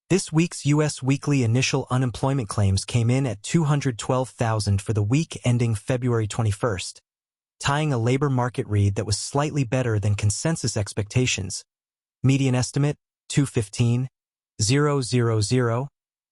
This week's U.S. weekly initial unemployment claims came in at 212,000 for the week ending February 21st, tying a labor market read that was slightly better than consensus expectations. Median estimate, 215,000,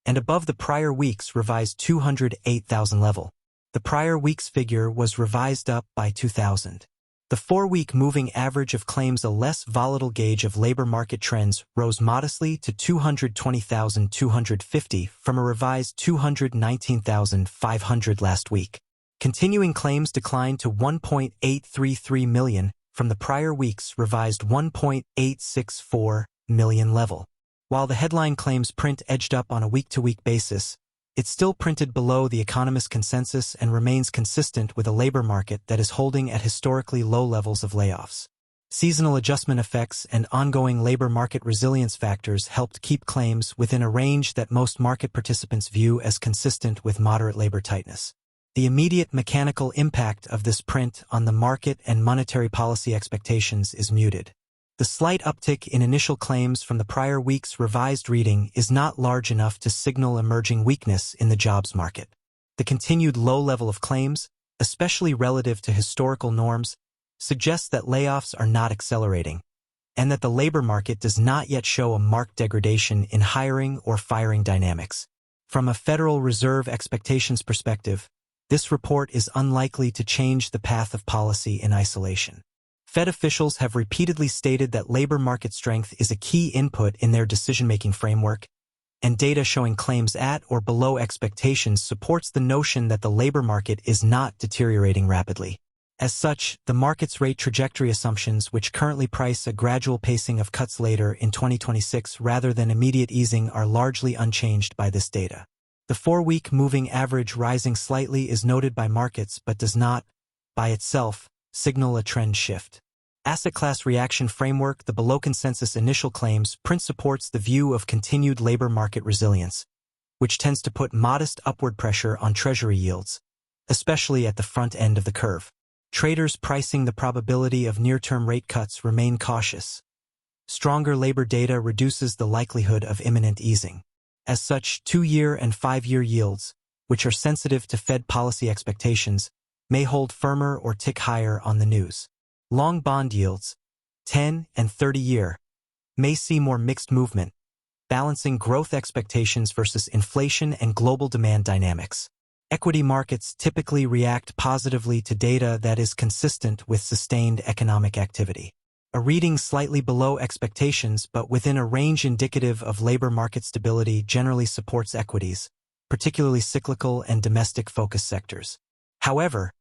and above the prior week's revised 208,000 level. The prior week's figure was revised up by 2,000. The 4-week moving average of claims, a less volatile gauge of labor market trends, rose modestly to 220,250 from a revised 219,500 last week. Continuing claims declined to 1.833 million from the prior week's revised 1.864 million level. While the headline claims print edged up on a week-to-week basis, it still printed below the economist consensus and remains consistent with a labor market that is holding at historically low levels of layoffs. Seasonal adjustment effects and ongoing labor market resilience factors helped keep claims within a range that most market participants view as consistent with moderate labor tightness. The immediate mechanical impact of this print on the market and monetary policy expectations is muted. The slight uptick in initial claims from the prior week's revised reading is not large enough to signal emerging weakness in the jobs market. The continued low level of claims, especially relative to historical norms, suggests that layoffs are not accelerating, and that the labor market does not yet show a marked degradation in hiring or firing dynamics. From a Federal Reserve expectations perspective, this report is unlikely to change the path of policy in isolation. Fed officials have repeatedly stated that labor market strength is a key input in their decision-making framework, and data showing claims at or below expectations supports the notion that the labor market is not deteriorating rapidly. As such, the market's rate trajectory assumptions, which currently price a gradual pacing of cuts later in 2026 rather than immediate easing, are largely unchanged by this data. The 4-week moving average rising slightly is noted by markets but does not, by itself, signal a trend shift. Asset class reaction framework, the below consensus initial claims print supports the view of continued labor market resilience, which tends to put modest upward pressure on Treasury yields, especially at the front end of the curve. Traders pricing the probability of near-term rate cuts remain cautious. Stronger labor data reduces the likelihood of imminent easing. As such, 2-year and 5-year yields, which are sensitive to Fed policy expectations, may hold firmer or tick higher on the news. Long bond yields, 10 and 30-year, may see more mixed movement, balancing growth expectations versus inflation and global demand dynamics. Equity markets typically react positively to data that is consistent with sustained economic activity. A reading slightly below expectations but within a range indicative of labor market stability generally supports equities, particularly cyclical and domestic-focused sectors. However,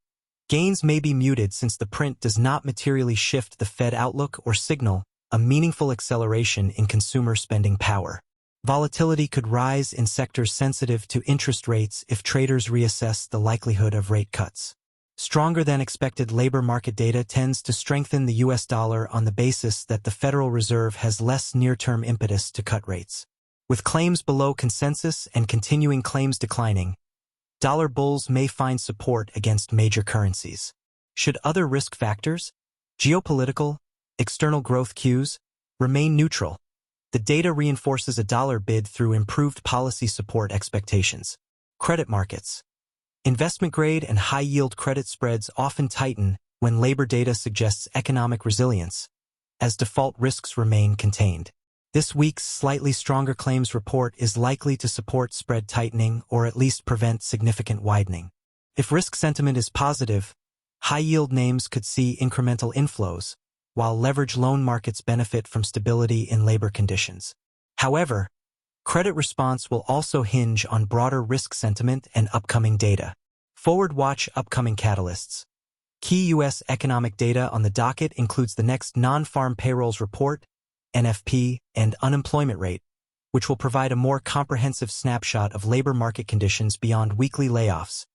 gains may be muted since the print does not materially shift the Fed outlook or signal a meaningful acceleration in consumer spending power. Volatility could rise in sectors sensitive to interest rates if traders reassess the likelihood of rate cuts. Stronger than expected labor market data tends to strengthen the U.S. dollar on the basis that the Federal Reserve has less near-term impetus to cut rates. With claims below consensus and continuing claims declining, dollar bulls may find support against major currencies. Should other risk factors, geopolitical, external growth cues, remain neutral, the data reinforces a dollar bid through improved policy support expectations. Credit markets. Investment-grade and high-yield credit spreads often tighten when labor data suggests economic resilience, as default risks remain contained. This week's slightly stronger claims report is likely to support spread tightening or at least prevent significant widening. If risk sentiment is positive, high-yield names could see incremental inflows, while leverage loan markets benefit from stability in labor conditions. However, credit response will also hinge on broader risk sentiment and upcoming data. Forward watch upcoming catalysts. Key U.S. economic data on the docket includes the next non-farm payrolls report, NFP, and unemployment rate, which will provide a more comprehensive snapshot of labor market conditions beyond weekly layoffs.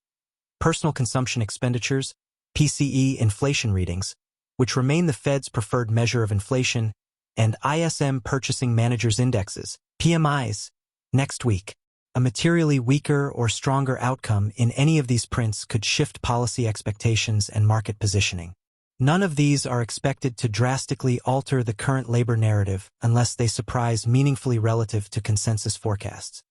Personal consumption expenditures, PCE inflation readings, which remain the Fed's preferred measure of inflation, and ISM Purchasing Managers Indexes, PMIs, next week. A materially weaker or stronger outcome in any of these prints could shift policy expectations and market positioning. None of these are expected to drastically alter the current labor narrative unless they surprise meaningfully relative to consensus forecasts.